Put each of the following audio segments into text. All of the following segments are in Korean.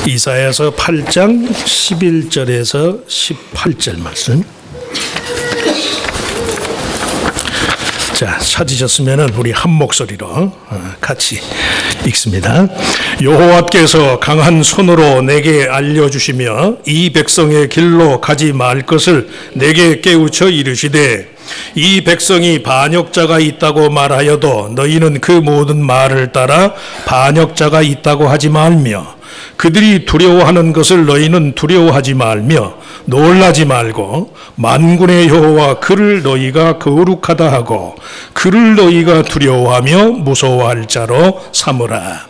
이사야서 8장 11절에서 18절 말씀. 자, 찾으셨으면 우리 한 목소리로 같이 읽습니다. 여호와께서 강한 손으로 내게 알려주시며 이 백성의 길로 가지 말 것을 내게 깨우쳐 이르시되, 이 백성이 반역자가 있다고 말하여도 너희는 그 모든 말을 따라 반역자가 있다고 하지 말며, 그들이 두려워하는 것을 너희는 두려워하지 말며 놀라지 말고, 만군의 여호와 그를 너희가 거룩하다 하고 그를 너희가 두려워하며 무서워할 자로 삼으라.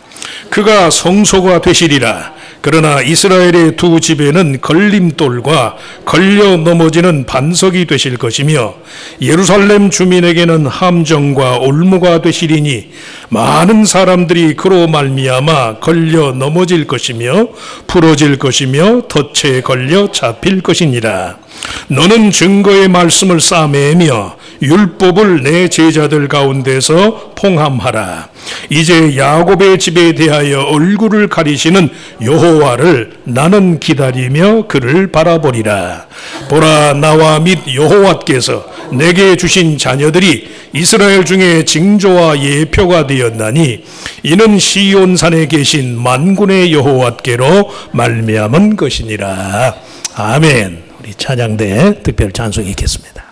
그가 성소가 되시리라. 그러나 이스라엘의 두 집에는 걸림돌과 걸려 넘어지는 반석이 되실 것이며, 예루살렘 주민에게는 함정과 올무가 되시리니 많은 사람들이 그로 말미암아 걸려 넘어질 것이며 부러질 것이며 덫에 걸려 잡힐 것이니라. 너는 증거의 말씀을 싸매며 율법을 내 제자들 가운데서 봉함하라. 이제 야곱의 집에 대하여 얼굴을 가리시는 여호와를 나는 기다리며 그를 바라보리라. 보라, 나와 및 여호와께서 내게 주신 자녀들이 이스라엘 중에 징조와 예표가 되었나니, 이는 시온산에 계신 만군의 여호와께로 말미암은 것이니라. 아멘. 우리 찬양대 특별 찬송 읽겠습니다.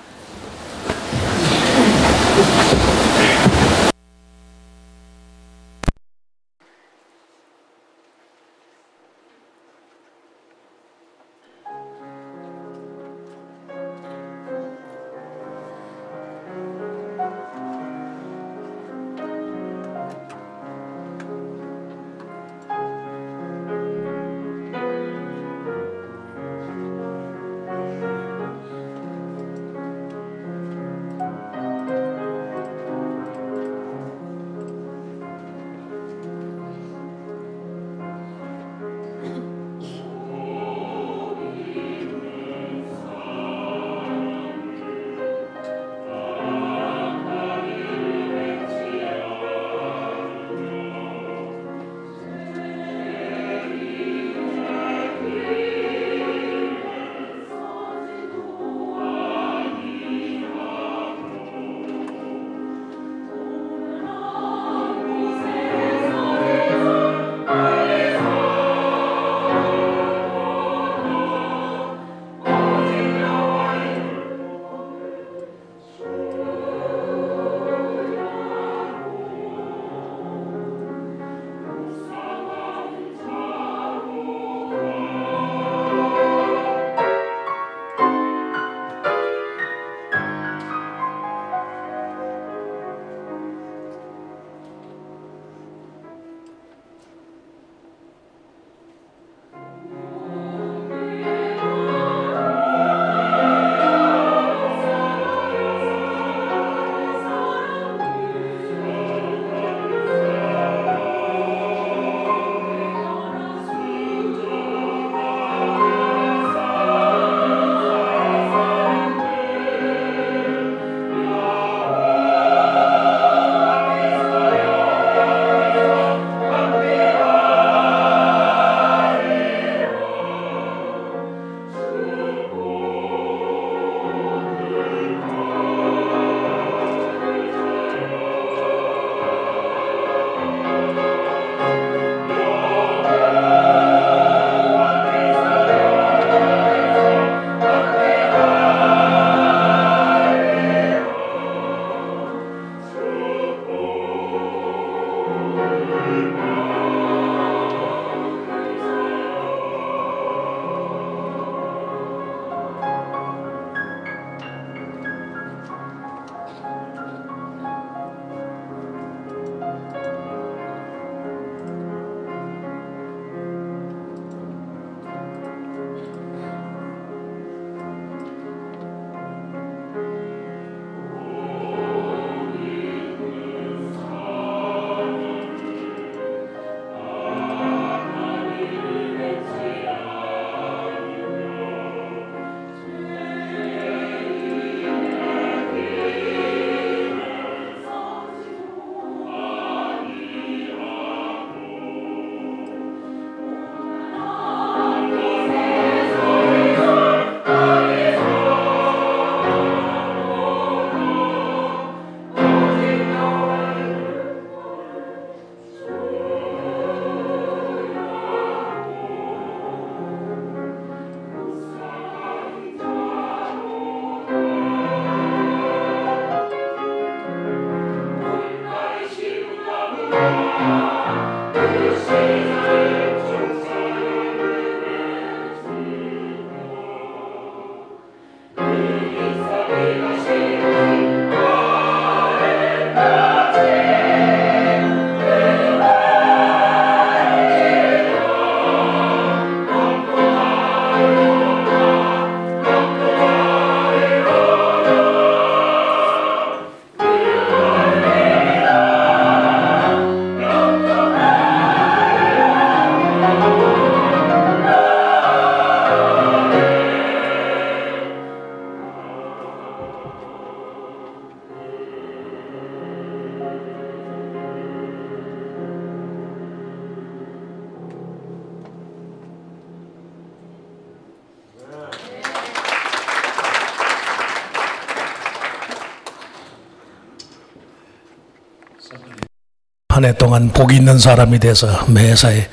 한 해 동안 복 있는 사람이 돼서 매사에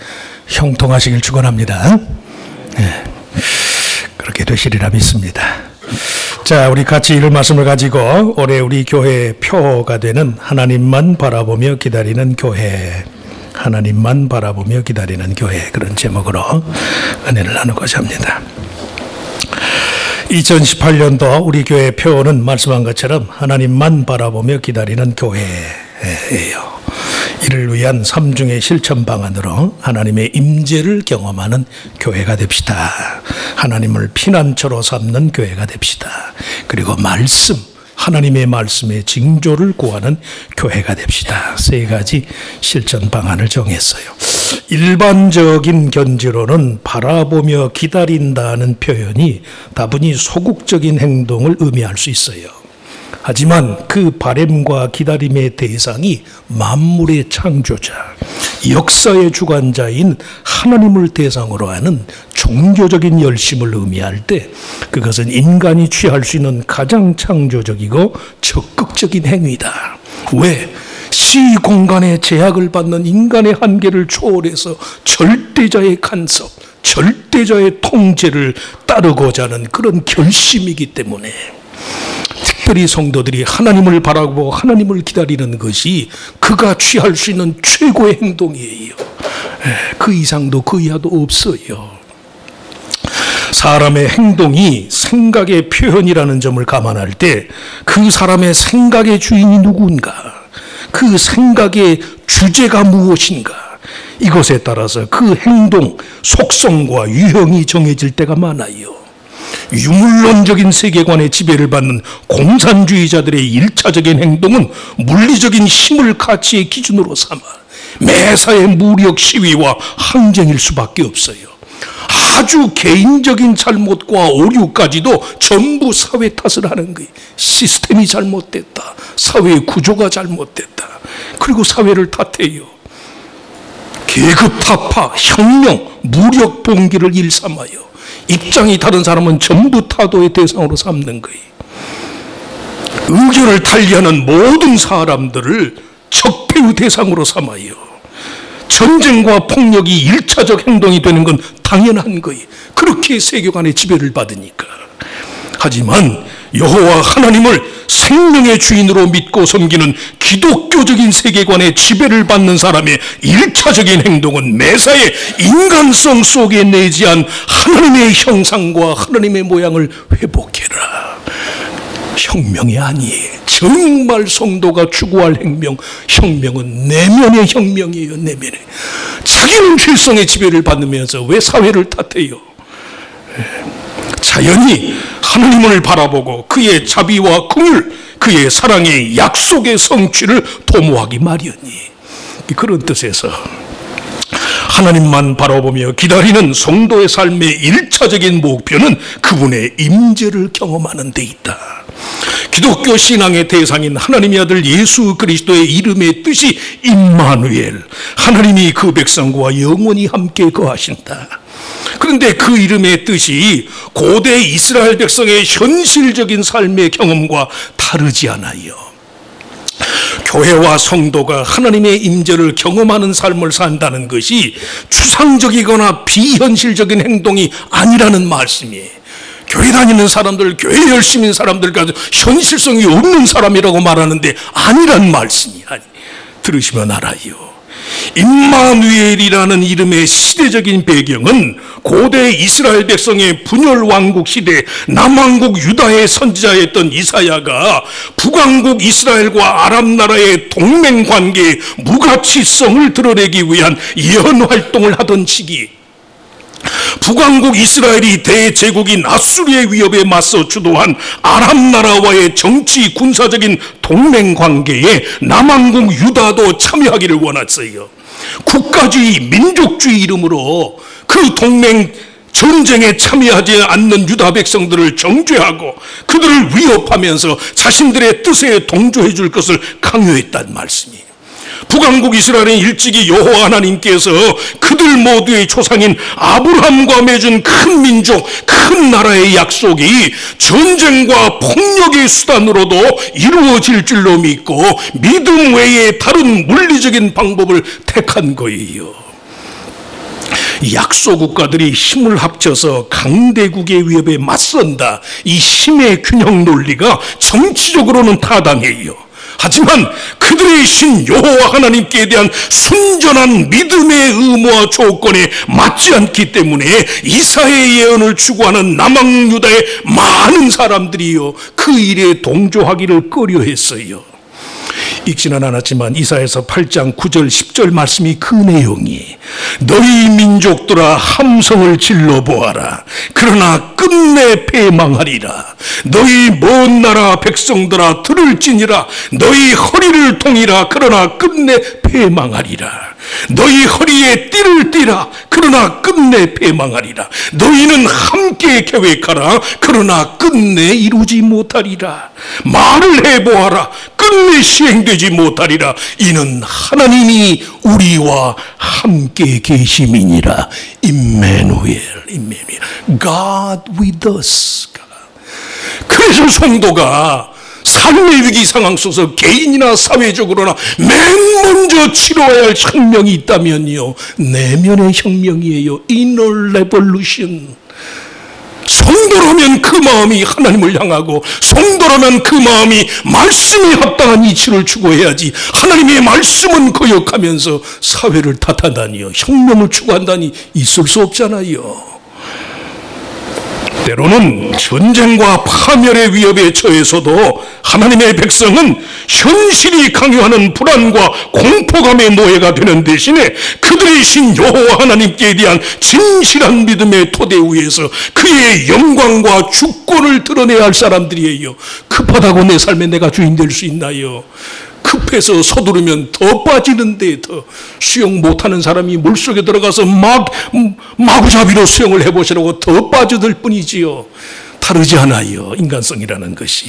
형통하시길 축원합니다. 네, 그렇게 되시리라 믿습니다. 자, 우리 같이 읽을 말씀을 가지고 올해 우리 교회의 표가 되는 하나님만 바라보며 기다리는 교회, 하나님만 바라보며 기다리는 교회, 그런 제목으로 은혜를 나누고자 합니다. 2018년도 우리 교회의 표는 말씀한 것처럼 하나님만 바라보며 기다리는 교회예요. 이를 위한 3중의 실천 방안으로 하나님의 임재를 경험하는 교회가 됩시다. 하나님을 피난처로 삼는 교회가 됩시다. 그리고 말씀, 하나님의 말씀의 징조를 구하는 교회가 됩시다. 세 가지 실천 방안을 정했어요. 일반적인 견지로는 바라보며 기다린다는 표현이 다분히 소극적인 행동을 의미할 수 있어요. 하지만 그 바램과 기다림의 대상이 만물의 창조자, 역사의 주관자인 하나님을 대상으로 하는 종교적인 열심을 의미할 때 그것은 인간이 취할 수 있는 가장 창조적이고 적극적인 행위다. 왜? 시공간의 제약을 받는 인간의 한계를 초월해서 절대자의 간섭, 절대자의 통제를 따르고자 하는 그런 결심이기 때문에 특별히 성도들이 하나님을 바라보고 하나님을 기다리는 것이 그가 취할 수 있는 최고의 행동이에요. 그 이상도 그 이하도 없어요. 사람의 행동이 생각의 표현이라는 점을 감안할 때 그 사람의 생각의 주인이 누군가, 그 생각의 주제가 무엇인가, 이것에 따라서 그 행동, 속성과 유형이 정해질 때가 많아요. 유물론적인 세계관의 지배를 받는 공산주의자들의 일차적인 행동은 물리적인 힘을 가치의 기준으로 삼아 매사의 무력 시위와 항쟁일 수밖에 없어요. 아주 개인적인 잘못과 오류까지도 전부 사회 탓을 하는 거예요. 시스템이 잘못됐다, 사회의 구조가 잘못됐다, 그리고 사회를 탓해요. 계급 타파, 혁명, 무력 봉기를 일삼아요. 입장이 다른 사람은 전부 타도의 대상으로 삼는 거예요. 의견을 달리하는 모든 사람들을 적폐의 대상으로 삼아요. 전쟁과 폭력이 일차적 행동이 되는 건 당연한 거예요. 그렇게 세계관의 지배를 받으니까. 하지만 여호와 하나님을 생명의 주인으로 믿고 섬기는 기독교적인 세계관의 지배를 받는 사람의 일차적인 행동은 매사에 인간성 속에 내재한 하나님의 형상과 하나님의 모양을 회복해라. 혁명이 아니에요. 정말 성도가 추구할 혁명은 내면의 혁명이에요. 내면에. 자기는 죄성의 지배를 받으면서 왜 사회를 탓해요? 자연히 하나님을 바라보고 그의 자비와 긍휼, 그의 사랑의 약속의 성취를 도모하기 마련이. 그런 뜻에서 하나님만 바라보며 기다리는 성도의 삶의 일차적인 목표는 그분의 임재를 경험하는 데 있다. 기독교 신앙의 대상인 하나님의 아들 예수 그리스도의 이름의 뜻이 임마누엘, 하나님이 그 백성과 영원히 함께 거하신다. 그런데 그 이름의 뜻이 고대 이스라엘 백성의 현실적인 삶의 경험과 다르지 않아요. 교회와 성도가 하나님의 임재를 경험하는 삶을 산다는 것이 추상적이거나 비현실적인 행동이 아니라는 말씀이에요. 교회 다니는 사람들, 교회 열심인 사람들까지 현실성이 없는 사람이라고 말하는데 아니란 말씀이 들으시면 알아요. 임마누엘이라는 이름의 시대적인 배경은 고대 이스라엘 백성의 분열 왕국 시대 남왕국 유다의 선지자였던 이사야가 북왕국 이스라엘과 아람 나라의 동맹 관계의 무가치성을 드러내기 위한 예언 활동을 하던 시기, 북왕국 이스라엘이 대제국인 아수리의 위협에 맞서 주도한 아람 나라와의 정치 군사적인 동맹 관계에 남왕국 유다도 참여하기를 원했어요. 국가주의, 민족주의 이름으로 그 동맹 전쟁에 참여하지 않는 유다 백성들을 정죄하고 그들을 위협하면서 자신들의 뜻에 동조해 줄 것을 강요했단 말씀이에요. 북왕국 이스라엘은 일찍이 여호와 하나님께서 그들 모두의 조상인 아브라함과 맺은 큰 민족, 큰 나라의 약속이 전쟁과 폭력의 수단으로도 이루어질 줄로 믿고 믿음 외에 다른 물리적인 방법을 택한 거예요. 약소 국가들이 힘을 합쳐서 강대국의 위협에 맞선다. 이 힘의 균형 논리가 정치적으로는 타당해요. 하지만 그들의 신 여호와 하나님께 대한 순전한 믿음의 의무와 조건에 맞지 않기 때문에 이사야의 예언을 추구하는 남왕 유다의 많은 사람들이요 그 일에 동조하기를 꺼려했어요. 읽지는 않았지만 이사야서 8장 9절 10절 말씀이 그 내용이 너희 민족들아 함성을 질러보아라. 그러나 끝내 패망하리라. 너희 먼 나라 백성들아 들을지니라. 너희 허리를 통이라. 그러나 끝내 패망하리라. 너희 허리에 띠를 띠라. 그러나 끝내 패망하리라. 너희는 함께 계획하라. 그러나 끝내 이루지 못하리라. 말을 해보아라. 끝내 시행되지 못하리라. 이는 하나님이 우리와 함께 계심이니라. 임마누엘, God with us. 그래서 성도가 삶의 위기 상황 속에서 개인이나 사회적으로나 맨 먼저 치러야 할 혁명이 있다면요, 내면의 혁명이에요. Inner revolution. 성도라면 그 마음이 하나님을 향하고, 성도라면 그 마음이 말씀에 합당한 이치를 추구해야지, 하나님의 말씀은 거역하면서 사회를 탓하다니요, 혁명을 추구한다니 있을 수 없잖아요. 때로는 전쟁과 파멸의 위협에 처해서도 하나님의 백성은 현실이 강요하는 불안과 공포감의 노예가 되는 대신에 그들의 신 여호와 하나님께 대한 진실한 믿음의 토대 위에서 그의 영광과 주권을 드러내야 할 사람들이에요. 급하다고 내 삶에 내가 주인 될 수 있나요? 급해서 서두르면 더 빠지는데, 더 수영 못하는 사람이 물속에 들어가서 마구잡이로 수영을 해보시라고 더 빠져들 뿐이지요. 다르지 않아요, 인간성이라는 것이.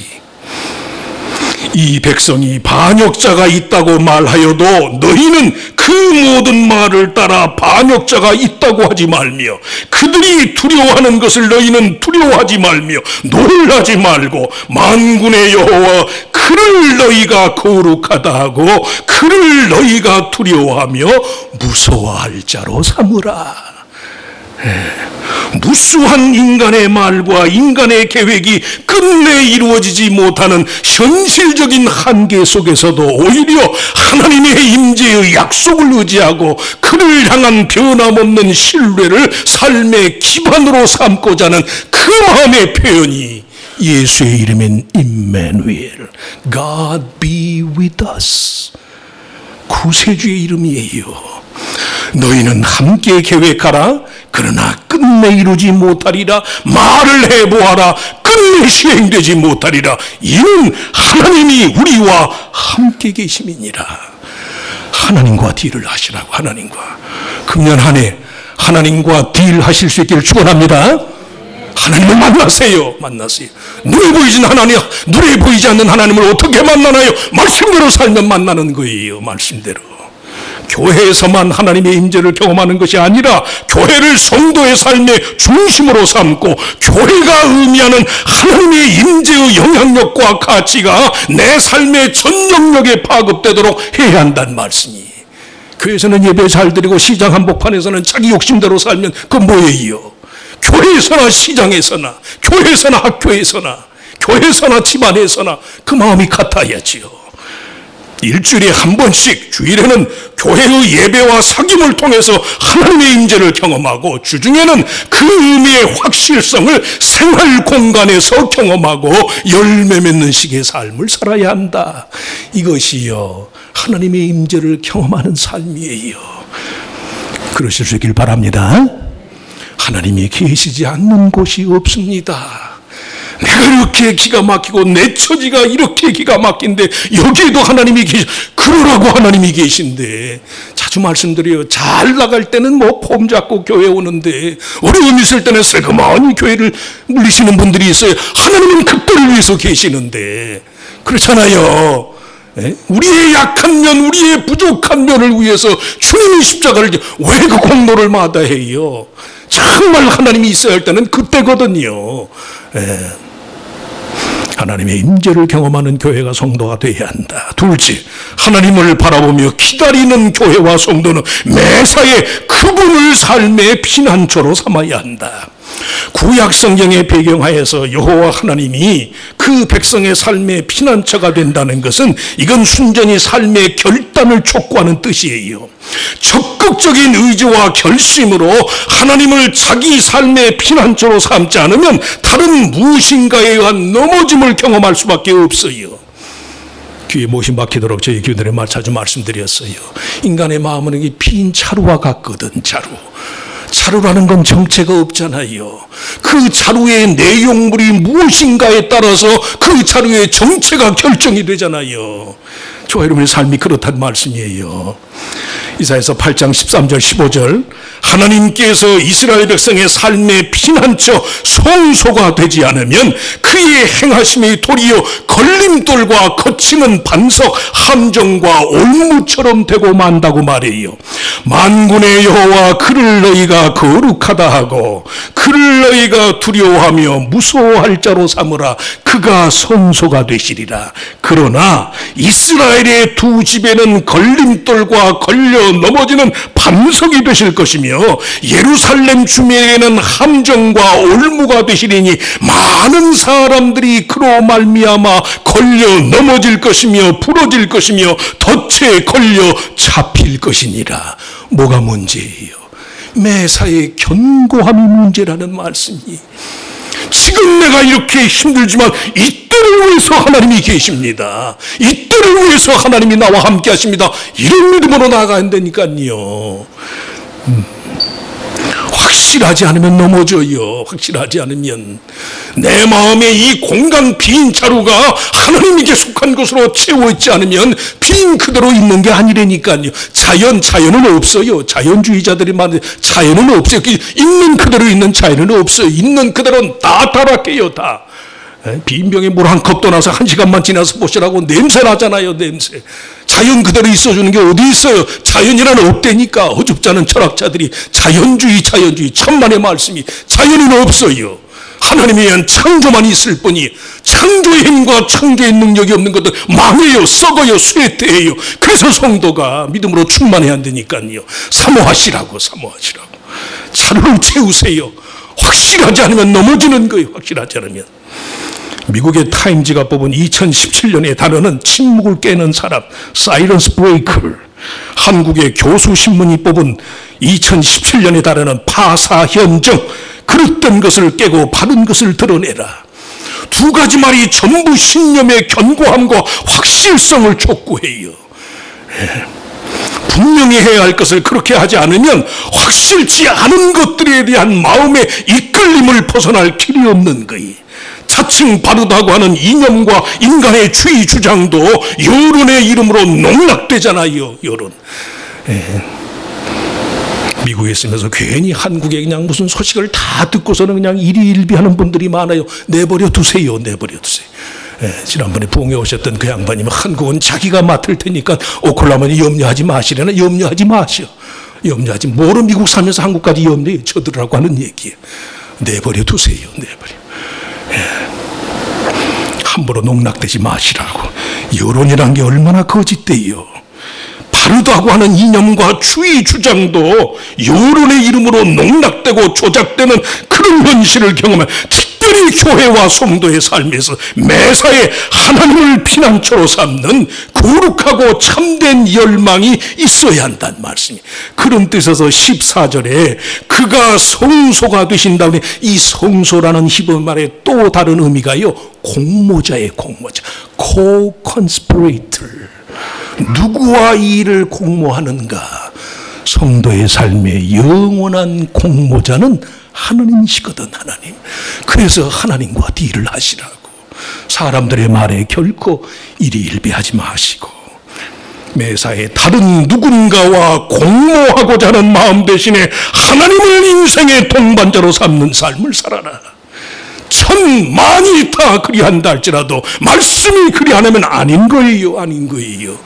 이 백성이 반역자가 있다고 말하여도 너희는 그 모든 말을 따라 반역자가 있다고 하지 말며, 그들이 두려워하는 것을 너희는 두려워하지 말며 놀라지 말고, 만군의 여호와 그를 너희가 거룩하다 하고 그를 너희가 두려워하며 무서워할 자로 삼으라. 무수한 인간의 말과 인간의 계획이 끝내 이루어지지 못하는 현실적인 한계 속에서도 오히려 하나님의 임재의 약속을 의지하고 그를 향한 변함없는 신뢰를 삶의 기반으로 삼고자 하는 그 마음의 표현이 예수의 이름인 임마누엘, God be with us, 구세주의 이름이에요. 너희는 함께 계획하라. 그러나 끝내 이루지 못하리라. 말을 해보아라. 끝내 시행되지 못하리라. 이는 하나님이 우리와 함께 계심이니라. 하나님과 딜을 하시라고. 하나님과 금년 한 해 하나님과 딜하실 수 있기를 축원합니다. 하나님을 만나세요. 눈에 보이지 않는 하나님을 어떻게 만나나요? 말씀대로 살면 만나는 거예요. 말씀대로. 교회에서만 하나님의 임재를 경험하는 것이 아니라 교회를 성도의 삶의 중심으로 삼고 교회가 의미하는 하나님의 임재의 영향력과 가치가 내 삶의 전 영역에 파급되도록 해야 한다는 말씀이. 교회에서는 예배 잘 드리고 시장 한복판에서는 자기 욕심대로 살면 그건 뭐예요? 교회에서나 시장에서나 교회에서나 학교에서나 교회에서나 집안에서나 그 마음이 같아야지요. 일주일에 한 번씩 주일에는 교회의 예배와 사귐을 통해서 하나님의 임재를 경험하고, 주중에는 그 의미의 확실성을 생활 공간에서 경험하고 열매 맺는 식의 삶을 살아야 한다. 이것이요, 하나님의 임재를 경험하는 삶이에요. 그러실 수 있길 바랍니다. 하나님이 계시지 않는 곳이 없습니다. 내가 이렇게 기가 막히고 내 처지가 이렇게 기가 막힌데 여기에도 하나님이 그러라고 하나님이 계신데, 자주 말씀드려요. 잘 나갈 때는 폼 잡고 교회 오는데 어려움 있을 때는 새그마니 교회를 물리시는 분들이 있어요. 하나님은 그때를 위해서 계시는데. 그렇잖아요. 우리의 약한 면, 우리의 부족한 면을 위해서 주님이 십자가를 왜 그 공로를 마다해요? 정말 하나님이 있어야 할 때는 그때거든요. 하나님의 임재를 경험하는 교회가 성도가 되어야 한다. 둘째, 하나님을 바라보며 기다리는 교회와 성도는 매사에 그분을 삶의 피난처로 삼아야 한다. 구약 성경의 배경하에서 여호와 하나님이 그 백성의 삶의 피난처가 된다는 것은 이건 순전히 삶의 결단을 촉구하는 뜻이에요. 적극적인 의지와 결심으로 하나님을 자기 삶의 피난처로 삼지 않으면 다른 무엇인가에 의한 넘어짐을 경험할 수밖에 없어요. 귀에 못이 막히도록 저희 교들의 말 자주 말씀드렸어요. 인간의 마음은 빈 자루와 같거든. 자루라는 건 정체가 없잖아요. 그 자루의 내용물이 무엇인가에 따라서 그 자루의 정체가 결정이 되잖아요. 저와 여러분의 삶이 그렇다는 말씀이에요. 이사야서 8장 13절 15절 하나님께서 이스라엘 백성의 삶의 피난처 성소가 되지 않으면 그의 행하심이 도리어 걸림돌과 거치는 반석 함정과 올무처럼 되고 만다고 말해요. 만군의 여호와 그를 너희가 거룩하다 하고 그를 너희가 두려워하며 무서워할 자로 삼으라. 그가 성소가 되시리라. 그러나 이스라엘의 두 집에는 걸림돌과 걸려 넘어지는 반석이 되실 것이며 예루살렘 주민에게는 함정과 올무가 되시리니 많은 사람들이 그로 말미암아 걸려 넘어질 것이며 부러질 것이며 덫에 걸려 잡힐 것이니라. 뭐가 문제예요? 매사에 견고함이 문제라는 말씀이. 지금 내가 이렇게 힘들지만 이때를 위해서 하나님이 계십니다. 이때를 위해서 하나님이 나와 함께 하십니다. 이런 믿음으로 나아가야 된다니까요. 확실하지 않으면 넘어져요. 확실하지 않으면 내 마음에 이 공간 빈 자루가 하나님에게 속한 것으로 채워있지 않으면 빈 그대로 있는 게 아니라니까요. 자연은 없어요. 자연주의자들이 말하는 자연은 없어요. 있는 그대로 있는 자연은 없어요. 있는 그대로는 다 타락해요. 다. 빈 병에 물 한 컵도 나서 1시간만 지나서 보시라고 냄새 나잖아요. 냄새. 자연 그대로 있어주는 게 어디 있어요? 자연이란 없다니까. 어줍잖은 철학자들이 자연주의 천만의 말씀이 자연은 없어요. 하나님에 의한 창조만 있을 뿐이 창조의 힘과 창조의 능력이 없는 것들 망해요. 썩어요. 쇠퇴해요. 그래서 성도가 믿음으로 충만해야 한다니까요. 사모하시라고. 자루를 채우세요. 확실하지 않으면 넘어지는 거예요. 확실하지 않으면. 미국의 타임즈가 뽑은 2017년의 단어는 침묵을 깨는 사람, 사이런스 브레이커. 한국의 교수신문이 뽑은 2017년의 단어는 파사현정. 그릇된 것을 깨고 바른 것을 드러내라. 두 가지 말이 전부 신념의 견고함과 확실성을 촉구해요. 분명히 해야 할 것을 그렇게 하지 않으면 확실치 않은 것들에 대한 마음의 이끌림을 벗어날 길이 없는 거예요. 차츰 바르다고 하는 이념과 인간의 주의 주장도 여론의 이름으로 농락되잖아요. 여론. 미국에 있으면서 괜히 한국에 그냥 무슨 소식을 다 듣고서는 그냥 일희일비하는 분들이 많아요. 내버려 두세요. 지난번에 부흥에 오셨던 그 양반이 한국은 자기가 맡을 테니까 오클라호마니 염려하지 마시려나. 염려하지 마시오. 염려하지. 뭐로 미국 살면서 한국까지 염려해 쳐들으라고 하는 얘기예요. 내버려 두세요. 함부로 농락되지 마시라고. 여론이란 게 얼마나 거짓돼요. 바르다고 하는 이념과 주의 주장도 여론의 이름으로 농락되고 조작되는 그런 현실을 경험한 특별히 교회와 성도의 삶에서 매사에 하나님을 피난처로 삼는 거룩하고 참된 열망이 있어야 한다는 말씀이. 그런 뜻에서 14절에 그가 성소가 되신다고. 이 성소라는 히브리 말의 또 다른 의미가요, 공모자예요. 공모자. co-conspirator. 누구와 이 일을 공모하는가? 성도의 삶의 영원한 공모자는 하나님이시거든. 하나님. 그래서 하나님과 딜을 하시라고. 사람들의 말에 결코 일희일비하지 마시고 매사에 다른 누군가와 공모하고자 하는 마음 대신에 하나님을 인생의 동반자로 삼는 삶을 살아라. 천만이 다 그리한다 할지라도 말씀이 그리 안 하면 아닌 거예요. 아닌 거예요.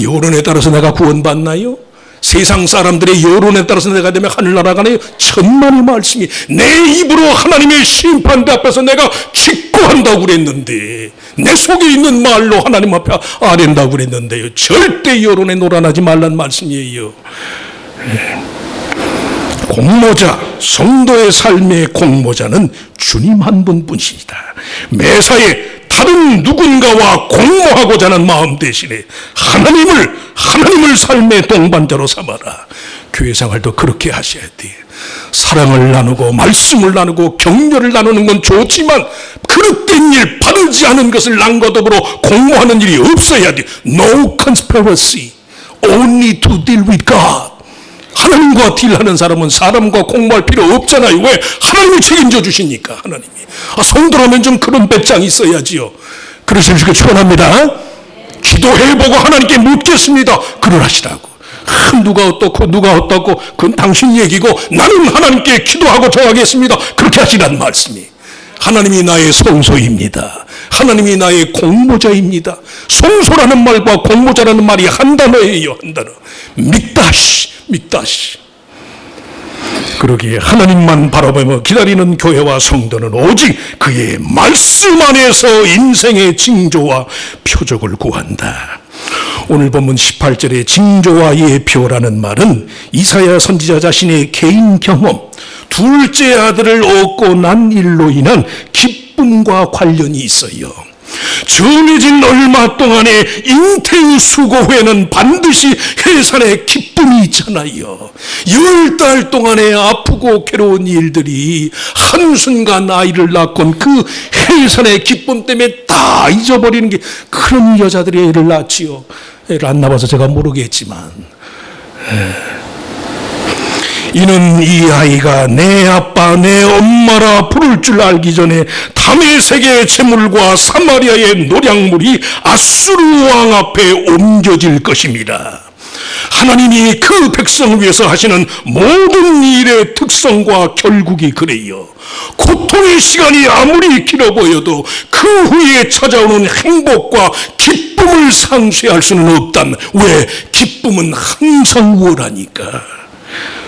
여론에 따라서 내가 구원받나요? 세상 사람들의 여론에 따라서 내가 되면 하늘나라 가나요? 천만의 말씀이 내 입으로 하나님의 심판대 앞에서 내가 기뻐한다고 그랬는데, 내 속에 있는 말로 하나님 앞에 아랜다고 그랬는데요. 절대 여론에 놀아나지 말란 말씀이에요. 공모자, 성도의 삶의 공모자는 주님 한 분뿐이시다. 매사에 다른 누군가와 공모하고자 하는 마음 대신에 하나님을 삶의 동반자로 삼아라. 교회 생활도 그렇게 하셔야 돼. 사랑을 나누고 말씀을 나누고 격려를 나누는 건 좋지만 그릇된 일, 바르지 않은 것을 남과 더불어 공모하는 일이 없어야 돼. No conspiracy, only to deal with God. 하나님과 딜하는 사람은 사람과 공모할 필요 없잖아요. 왜? 하나님이 책임져 주시니까. 하나님이. 성도라면 좀 그런 배짱이 있어야지요. 그러시길 축원합니다. 기도해보고 하나님께 묻겠습니다. 그러라시라고. 누가 어떻고 그건 당신 얘기고 나는 하나님께 기도하고 정하겠습니다. 그렇게 하시란 말씀이. 하나님이 나의 성소입니다. 하나님이 나의 공모자입니다. 성소라는 말과 공모자라는 말이 한 단어예요. 한 단어. 믹다시. 그러기에 하나님만 바라보며 기다리는 교회와 성도는 오직 그의 말씀 안에서 인생의 징조와 표적을 구한다. 오늘 본문 18절의 징조와 예표라는 말은 이사야 선지자 자신의 개인 경험, 둘째 아들을 얻고 난 일로 인한 기쁨과 관련이 있어요. 정해진 얼마 동안의 잉태의 수고 후에는 반드시 해산의 기쁨이 있잖아요. 10달 동안의 아프고 괴로운 일들이 한순간 아이를 낳건 그 해산의 기쁨 때문에 다 잊어버리는 게, 그런 여자들이 애를 낳지요. 애를 안 낳아서 제가 모르겠지만, 이는 이 아이가 내 아빠 내 엄마라 부를 줄 알기 전에 다메섹의 제물과 사마리아의 노략물이 아수르 왕 앞에 옮겨질 것입니다. 하나님이 그 백성 위해서 하시는 모든 일의 특성과 결국이 그래요. 고통의 시간이 아무리 길어 보여도 그 후에 찾아오는 행복과 기쁨을 상쇄할 수는 없단. 왜? 기쁨은 항상 우월하니까.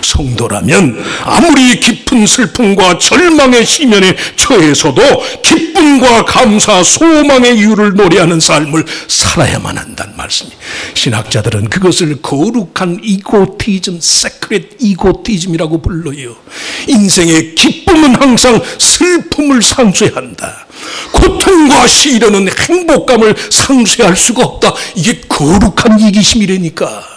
성도라면 아무리 깊은 슬픔과 절망의 시면에 처해서도 기쁨과 감사, 소망의 이유를 노래하는 삶을 살아야만 한다는 말씀이. 신학자들은 그것을 거룩한 이고티즘, 세크렛 이고티즘이라고 불러요. 인생의 기쁨은 항상 슬픔을 상쇄한다. 고통과 시련은 행복감을 상쇄할 수가 없다. 이게 거룩한 이기심이라니까.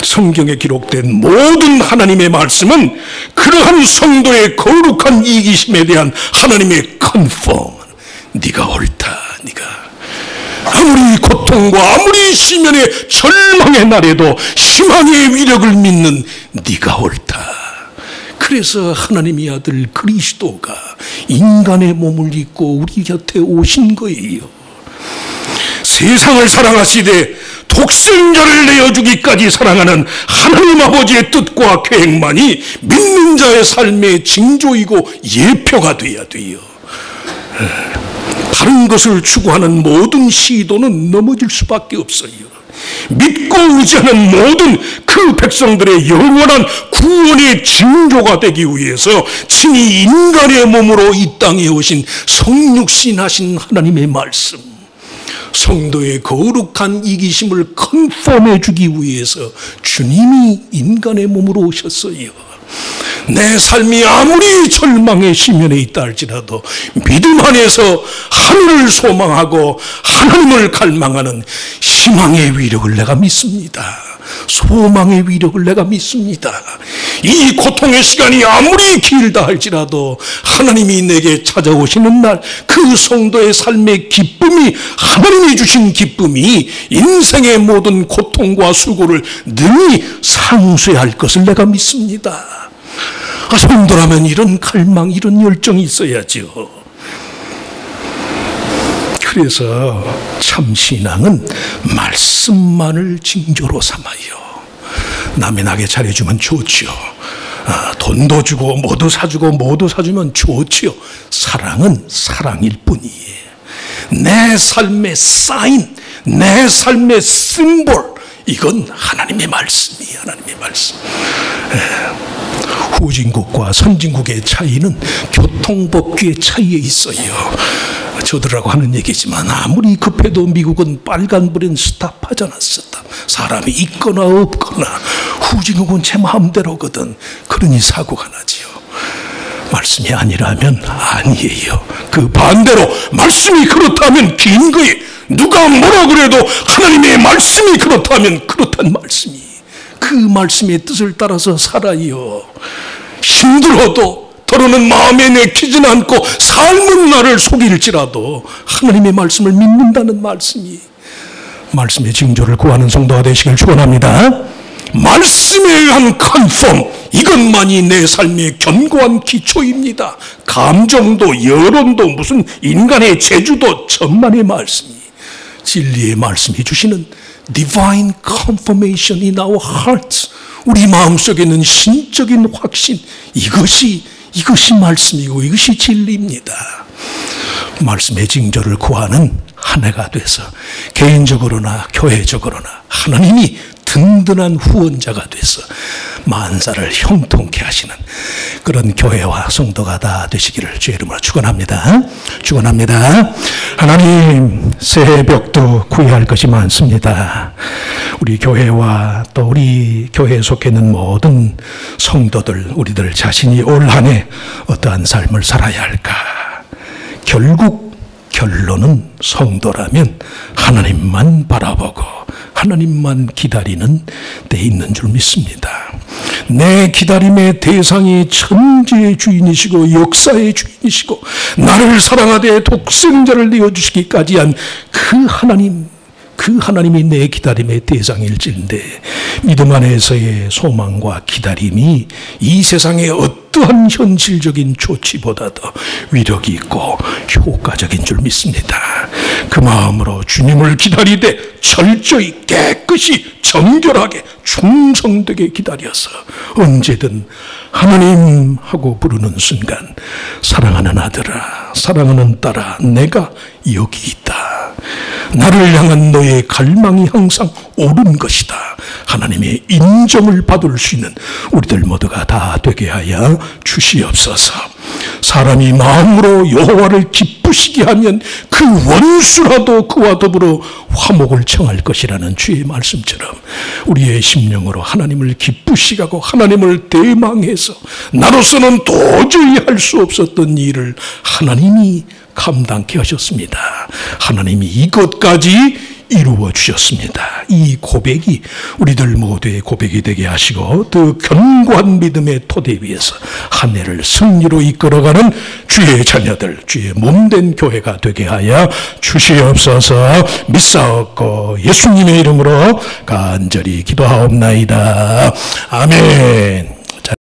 성경에 기록된 모든 하나님의 말씀은 그러한 성도의 거룩한 이기심에 대한 하나님의 컨펌. 네가 옳다. 네가 아무리 고통과 아무리 시면의 절망의 날에도 희망의 위력을 믿는 네가 옳다. 그래서 하나님의 아들 그리스도가 인간의 몸을 입고 우리 곁에 오신 거예요. 세상을 사랑하시되 독생자를 내어주기까지 사랑하는 하나님 아버지의 뜻과 계획만이 믿는 자의 삶의 징조이고 예표가 되어야 돼요. 다른 것을 추구하는 모든 시도는 넘어질 수밖에 없어요. 믿고 의지하는 모든 그 백성들의 영원한 구원의 징조가 되기 위해서 친히 인간의 몸으로 이 땅에 오신 성육신하신 하나님의 말씀, 성도의 거룩한 이기심을 컨펌해 주기 위해서 주님이 인간의 몸으로 오셨어요. 내 삶이 아무리 절망의 시면에 있다 할지라도 믿음 안에서 하늘을 소망하고 하나님을 갈망하는 희망의 위력을 내가 믿습니다. 소망의 위력을 내가 믿습니다. 이 고통의 시간이 아무리 길다 할지라도 하나님이 내게 찾아오시는 날 그 성도의 삶의 기쁨이, 하나님이 주신 기쁨이 인생의 모든 고통과 수고를 능히 상쇄할 것을 내가 믿습니다. 성도라면 이런 갈망, 이런 열정이 있어야죠. 그래서 참 신앙은 말씀만을 징조로 삼아요. 남이 나게 잘해주면 좋죠. 돈도 주고 뭐도 사주고 뭐도 사주면 좋지요. 사랑은 사랑일 뿐이에요. 내 삶의 사인, 내 삶의 심볼, 이건 하나님의 말씀이에요. 하나님의 말씀. 후진국과 선진국의 차이는 교통법규의 차이에 있어요. 저들하고 하는 얘기지만 아무리 급해도 미국은 빨간불엔 스탑하지 않았었다. 사람이 있거나 없거나. 후진국은 제 마음대로거든. 그러니 사고가 나지요. 말씀이 아니라면 아니에요. 그 반대로 말씀이 그렇다면 긴 거예요. 누가 뭐라 그래도 하나님의 말씀이 그렇다면 그렇단 말씀이. 그 말씀의 뜻을 따라서 살아요. 힘들어도 더러는 마음에 내키지는 않고 삶은 나를 속일지라도 하나님의 말씀을 믿는다는 말씀이. 말씀의 징조를 구하는 성도가 되시길 축원합니다. 말씀에 의한 컨펌, 이것만이 내 삶의 견고한 기초입니다. 감정도 여론도 무슨 인간의 재주도 천만의 말씀이, 진리의 말씀이 주시는 divine confirmation in our hearts, 우리 마음속에 있는 신적인 확신, 이것이 말씀이고 이것이 진리입니다. 말씀의 징조를 구하는 한 해가 돼서 개인적으로나 교회적으로나 하나님이 든든한 후원자가 돼서 만사를 형통케 하시는 그런 교회와 성도가 다 되시기를 주의 이름으로 축원합니다. 축원합니다. 하나님, 새벽도 구해야 할 것이 많습니다. 우리 교회와 또 우리 교회에 속해 있는 모든 성도들, 우리들 자신이 올 한 해 어떠한 삶을 살아야 할까? 결국 결론은 성도라면 하나님만 바라보고 하나님만 기다리는 데 있는 줄 믿습니다. 내 기다림의 대상이 천지의 주인이시고 역사의 주인이시고 나를 사랑하되 독생자를 내어주시기까지 한 그 하나님이 내 기다림의 대상일진데 믿음 안에서의 소망과 기다림이 이 세상의 어떠한 현실적인 조치보다도 위력이 있고 효과적인 줄 믿습니다. 그 마음으로 주님을 기다리되 철저히 깨끗이 정결하게 충성되게 기다려서 언제든 하나님 하고 부르는 순간 사랑하는 아들아, 사랑하는 딸아, 내가 여기 있다. 나를 향한 너의 갈망이 항상 옳은 것이다. 하나님의 인정을 받을 수 있는 우리들 모두가 다 되게 하여 주시옵소서. 사람이 마음으로 여호와를 기쁘시게 하면 그 원수라도 그와 더불어 화목을 청할 것이라는 주의 말씀처럼 우리의 심령으로 하나님을 기쁘시게 하고 하나님을 대망해서 나로서는 도저히 할 수 없었던 일을 하나님이 감당케 하셨습니다. 하나님이 이것까지 이루어 주셨습니다. 이 고백이 우리들 모두의 고백이 되게 하시고 더 견고한 믿음의 토대 위에서 한 해를 승리로 이끌어가는 주의 자녀들, 주의 몸된 교회가 되게 하여 주시옵소서. 믿사옵고 예수님의 이름으로 간절히 기도하옵나이다. 아멘.